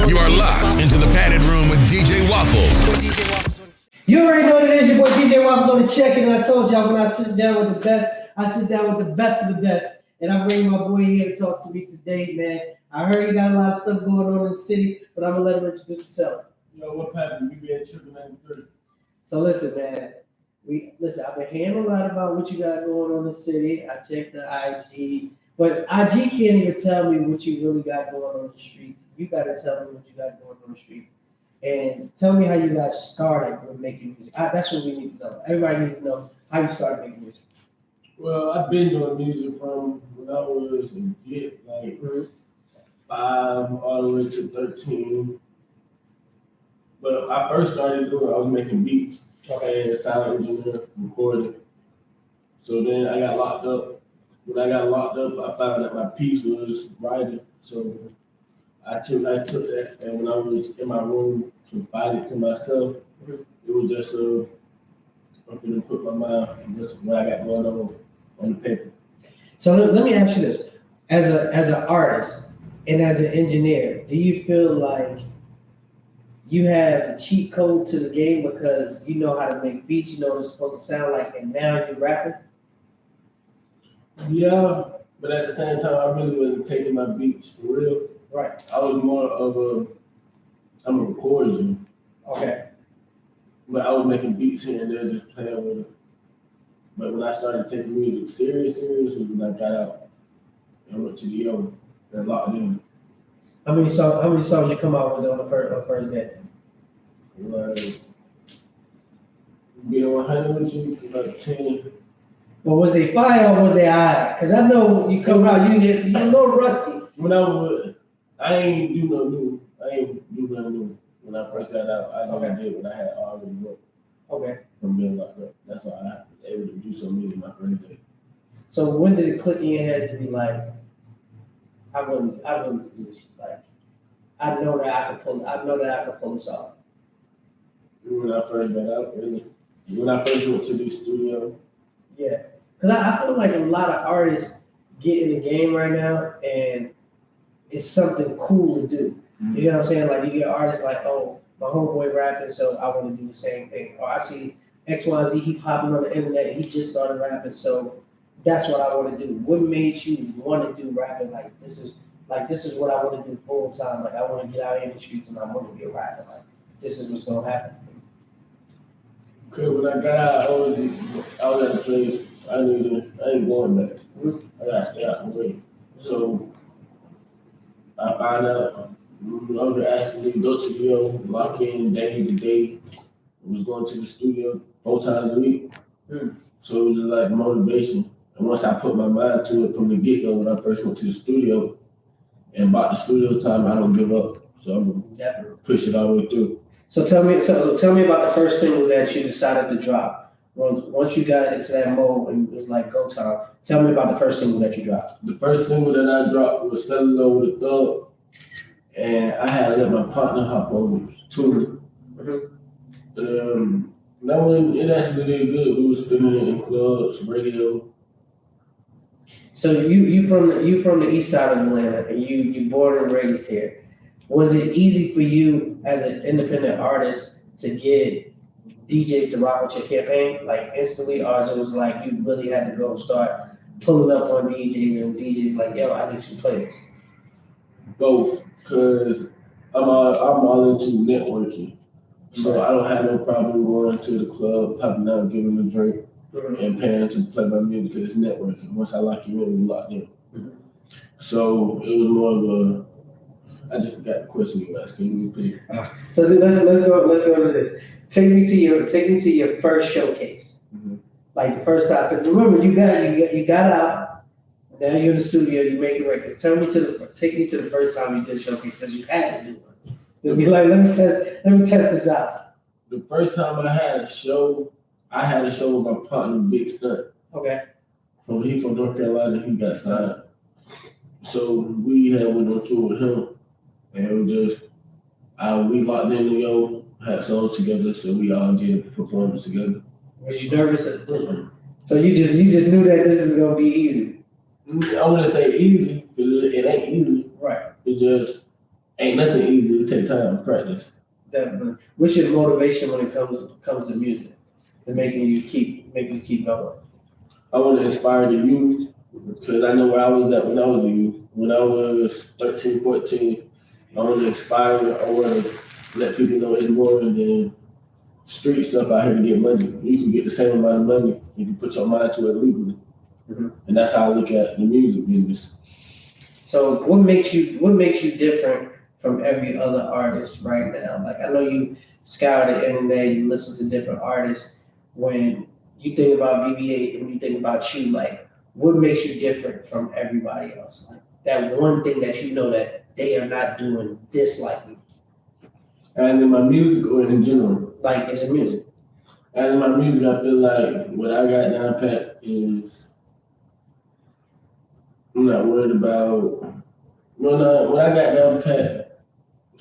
You are locked into the padded room with DJ Waffles. You already know what it is, your boy DJ Waffles on the check, and I told y'all when I sit down with the best, I sit down with the best of the best. And I bring my boy here to talk to me today, man. I heard he got a lot of stuff going on in the city, but I'm gonna let him introduce himself. Yo, what happened? BBA Trigga 93. So listen, man. I've been hearing a lot about what you got going on in the city. I checked the IG, but IG can't even tell me what you really got going on the streets. You got to tell me what you got going on the streets, and tell me how you got started with making music. That's what we need to know. Everybody needs to know how you started making music. Well, I've been doing music from when I was a kid, like 5 all the way to 13. But I first started doing, I was making beats. Okay, and sound engineer, recording. So then I got locked up. When I got locked up, I found that my piece was writing. So I took that, and when I was in my room, confided to myself, it was just I'm gonna put my mind on what I got going on the paper. So let me ask you this: as an artist and as an engineer, do you feel like you have the cheat code to the game because you know how to make beats, you know what it's supposed to sound like, and now you're rapping? Yeah, but at the same time, I really wasn't taking my beats for real. Right. I was more of I'm a recorder. Okay. But I was making beats here and there, just playing with it. But when I started taking music serious was when I got out and went to the Yo and locked in. How many songs you come out with on the first day? Like, being 100 with you, about 10. Well, was they fire or was they high? Because I know you come out, you're a little rusty. When I ain't do nothing new when I first got out. I just did what I had already wrote. Okay. From being locked up. That's why I was able to do so many in my first day. So when did it click in your head to be like, I really do this? Like, I know that I can pull this off. When I first got out, really. When I first went to the studio. Yeah. Because I feel like a lot of artists get in the game right now and it's something cool to do. Mm-hmm. You know what I'm saying? Like you get artists like, oh, my homeboy rapping, so I want to do the same thing. Or I see XYZ, he popping on the internet, he just started rapping, so that's what I want to do. What made you want to do rapping? This is what I want to do full time. Like I want to get out in the streets and I want to be a rapper. Like this is what's gonna happen. Cause when I got out, I was at a place I ain't going back. Mm-hmm. I gotta stay out the way. So I found out other asking me to go to the Yo, lock in day to day. I was going to the studio 4 times a week. Mm. So it was just like motivation. And once I put my mind to it from the get-go, when I first went to the studio and bought the studio time, I don't give up. So I'm gonna push it all the way through. So tell me about the first single that you decided to drop. Once you got into that mode and it was like go time, tell me about the first single that you dropped. The first single that I dropped was Fell in Love with a Thug. And I had to let my partner hop over to it. Mm-hmm. That one, it actually did good. We were spinning it in clubs, radio. So you from the east side of Atlanta, and you born and raised here. Was it easy for you as an independent artist to get DJs to rock with your campaign, like instantly, or it was like you really had to go and start pulling up on DJs and DJs like, yo, I need you to play this? Both, because I'm all into networking. So I don't have no problem going to the club, popping out, giving a drink, and paying to play my music because it's networking. Once I lock you in, we locked in. Mm-hmm. So it was more of I just forgot the question you were asking. Please. So let's go to this. Take me to your first showcase. Mm-hmm. Like the first time, because remember you got out. Now you're in the studio, you're making records. Take me to the first time you did a showcase because you had to do one. It'd be like, let me test this out. The first time I had a show with my partner, Big Stunt. Okay. He from North Carolina, he got signed. So we went on tour with him, and we locked in the Yo, had songs together, so we all did performance together. Was you nervous? So you just knew that this is gonna be easy. I wouldn't say easy, because it ain't easy. Right. It's just ain't nothing easy. It takes time to practice. Definitely. What's your motivation when it comes to music, to making you keep going? I want to inspire the youth because I know where I was at when I was a youth. When I was 13, 14, I want to inspire. I want to let people know it's more than street stuff out here to get money. You can get the same amount of money if you put your mind to it legally. Mm-hmm. And that's how I look at the music business. So what makes you different from every other artist right now? Like, I know you scour the internet, you listen to different artists. When you think about BBA and you think about you, like, what makes you different from everybody else? Like that one thing that you know that they are not doing this like you. As in my music or in general? Like, it's in music. As in my music, I feel like what I got down pat is I'm not worried about when I got down pat.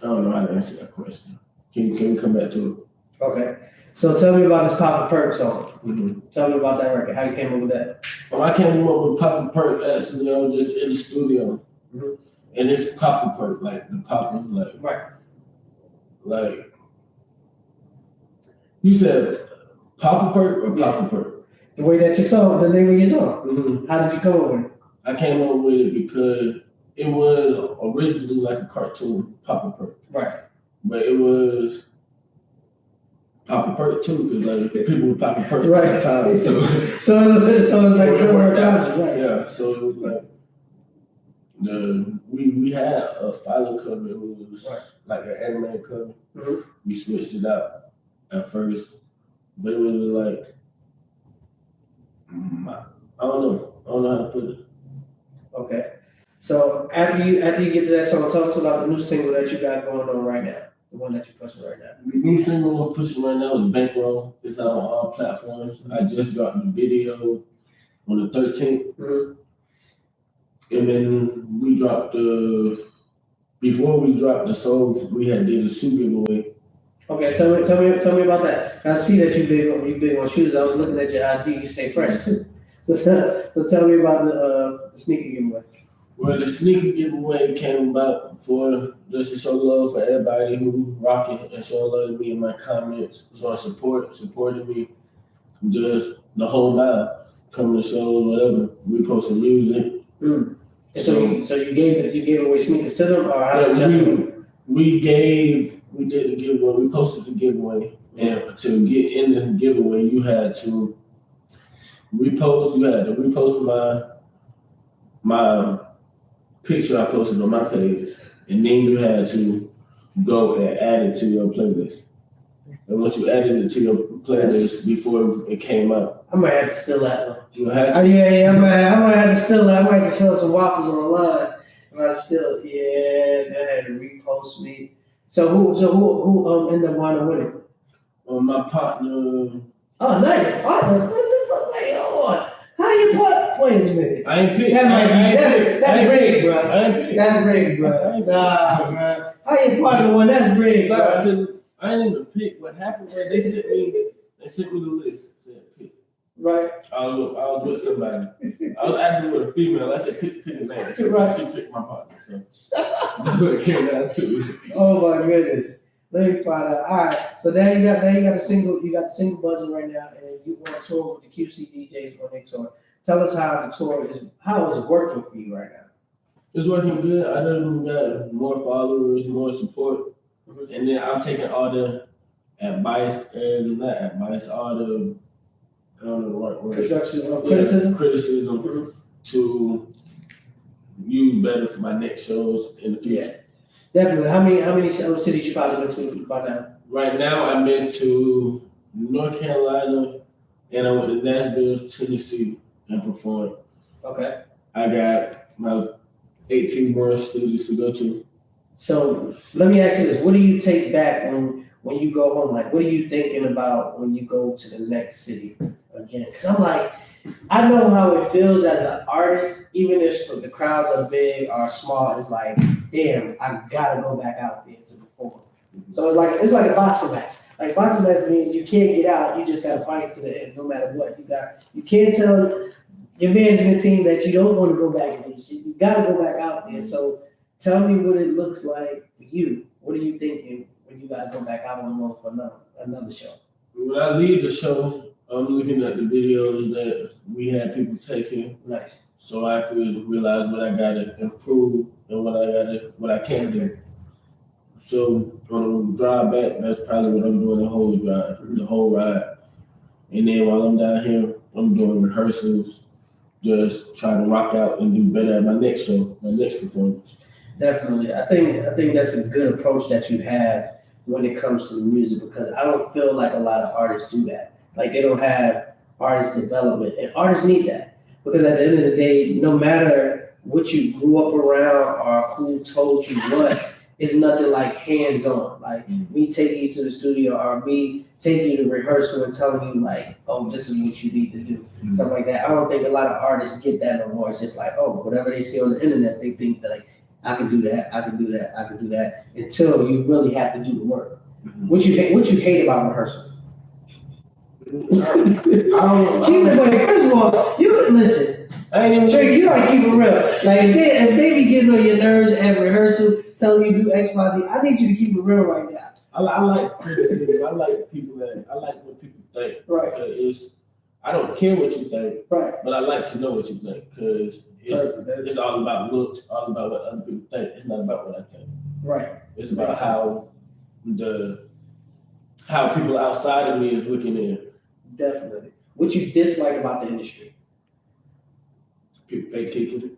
I don't know how to answer that question. Can we come back to it? Okay. So tell me about this Papa Perk song. Mm-hmm. Tell me about that record. How you came up with that? Well, I came up with Papa Perk actually. I was just in the studio, and it's Papa Perk, like the Papa, like right. Like you said, Papa Perk or Papa Perk? The way that you saw the name of your song. Mm-hmm. How did you come up with it? I came up with it because it was originally like a cartoon, Papa Perk. Right. But it was Papa Perk too, because like people were Papa Perk right. at the time. So it's like different times, right? Yeah. So it was like we had a file cover. It was like an anime cover. Mm-hmm. We switched it out at first, but it was like I don't know how to put it. Okay. So after you get to that song, tell us about the new single that you got going on right now. The one that you're pushing right now. The new single I'm pushing right now is Bankroll. It's out on all platforms. I just dropped the video on the 13th. Mm-hmm. And then we dropped before we dropped the song, we had did a shoe giveaway. Okay, tell me about that. I see that you big on shoes. I was looking at your IG. You stay fresh too. So tell me about the sneaker giveaway. Well, the sneaker giveaway came about for just to show love for everybody who rock it and show love to me in my comments, showing supporting me, just the whole mile, coming to shows, whatever. We posting music. Mm. So you gave away sneakers to them, or how we did the giveaway. We posted the giveaway, and to get in the giveaway, you had to repost. You had to repost my picture I posted on my page, and then you had to go and add it to your playlist. And once you added it to your playlist before it came out, I might have to steal that one. You have to? I might have to steal that. I might have to sell some waffles online. If I still, go ahead and repost me. So who ended up winning? My partner. Oh, not your partner. What the fuck? Wait, hold on. How you put? Wait a minute. I ain't picked. That's rigged, bro. That's rigged, bro. Nah, bro. How your partner won? That's rigged, bro. I didn't even pick. What happened was they sent me the list. Said pick. Right. I was with somebody. I was actually with a female. I said pick a name. She picked my partner. So that's what it came down to. Oh my goodness. Let me find out. All right. So now you got the single. You got the single buzzing right now, and you want to tour with the QC DJs on their tour. Tell us how the tour is. How is it working for you right now? It's working good. I done got more followers, more support, and then I'm taking all the advice and not advice, all the I don't know the right word. Criticism to use better for my next shows in the future. Yeah, definitely. How many cities you probably been to by now? Right now, I've been to North Carolina, and I went to Nashville, Tennessee, and performed. Okay. I got about 18 more cities to go to. So let me ask you this: what do you take back when you go home? Like, what are you thinking about when you go to the next city again? Because I'm like, I know how it feels as an artist, even if the crowds are big or small. It's like, damn, I gotta go back out there to perform. So it's like a boxing match. Like, boxing match means you can't get out. You just gotta fight to the end, no matter what. You can't tell your management team that you don't want to go back and do shit. You gotta go back out there. So Tell me what it looks like for you. What are you thinking when you got to go back out on the road for another show? When I leave the show, I'm looking at the videos that we had people taking. Nice. So I could realize what I gotta improve and what I can do. So on the drive back, that's probably what I'm doing the whole drive, the whole ride. And then while I'm down here, I'm doing rehearsals, just trying to rock out and do better at my next show, my next performance. Definitely. I think that's a good approach that you have when it comes to the music, because I don't feel like a lot of artists do that. Like they don't have artist development, and artists need that. Because at the end of the day, no matter what you grew up around or who told you what, it's nothing like hands-on. Like me taking you to the studio or me taking you to rehearsal and telling you like, oh, this is what you need to do. Stuff like that. I don't think a lot of artists get that no more. It's just like, oh, whatever they see on the internet, they think that like, I can do that, I can do that, I can do that, until you really have to do the work. What you hate about rehearsal? Keep it away. First of all, you can listen. I ain't even Trigga, you gotta keep it real. Like if they be getting on your nerves at rehearsal, telling you to do X, Y, Z, I need you to keep it real right now. I like criticism. I like what people think. Right. I don't care what you think. Right. But I like to know what you think, because it's all about looks, all about what other people think. It's not about what I think. Right. It's about how people outside of me is looking in. Definitely. What you dislike about the industry? People fake kicking it.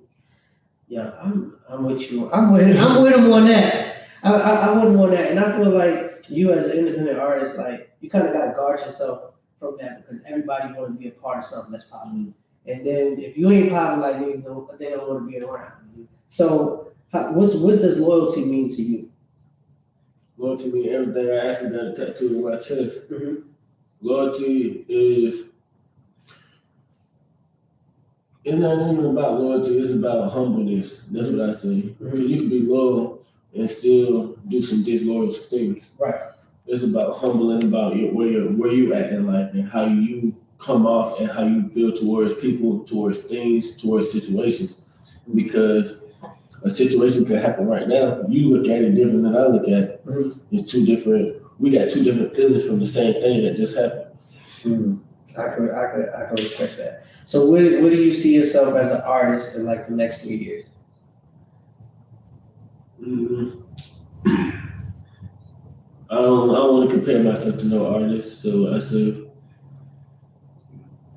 Yeah, I'm with you. I'm with him on that. I wouldn't want that, and I feel like you as an independent artist, like you kind of got to guard yourself from that, because everybody want to be a part of something that's popular. And then if you ain't popular like these, they don't want to be around. So, what does loyalty mean to you? Loyalty means everything. I actually got a tattoo on my chest. Mm-hmm. Loyalty is. It's not even about loyalty. It's about humbleness. That's what I say. Because you can be loyal and still do some disloyal things. Right. It's about humbling, about where you at in life and how you come off and how you feel towards people, towards things, towards situations. Because a situation could happen right now. You look at it different than I look at it. Mm-hmm. It's two different. We got two different feelings from the same thing that just happened. Mm-hmm. I can respect that. So where do you see yourself as an artist in like the next 3 years? Mm-hmm. I don't want to compare myself to no artist, so I said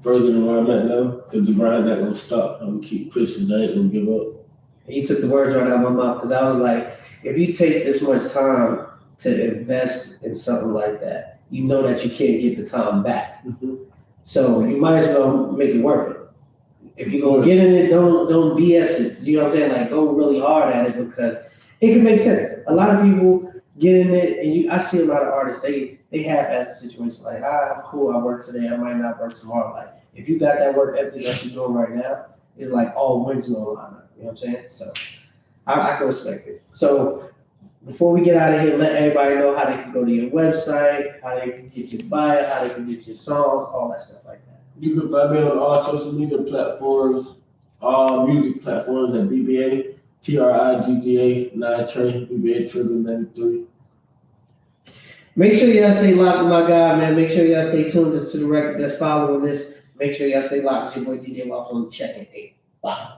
further than where I'm at now, because the grind not gonna stop. I'm gonna keep pushing. I ain't gonna give up. You took the words right out of my mouth, because I was like, if you take this much time to invest in something like that, you know that you can't get the time back. Mm-hmm. So you might as well make it worth it. If you're gonna get in it, don't BS it. You know what I'm saying? Like go really hard at it, because it can make sense. A lot of people get in it, and I see a lot of artists, they half-ass the situation. Like, I'm cool, I work today, I might not work tomorrow. Like, if you got that work ethic that you're doing right now, it's like all wins on the line. You know what I'm saying? So I can respect it. So before we get out of here, let everybody know how they can go to your website, how they can get your bio, how they can get your songs, all that stuff like that. You can find me on all social media platforms, all music platforms at BBA, Trigga 9 Trey, BBA Trigga 93. Make sure y'all stay locked with my guy, man. Make sure y'all stay tuned to the record that's following this. Make sure y'all stay locked with your boy DJ Waffles on the check-in. Bye.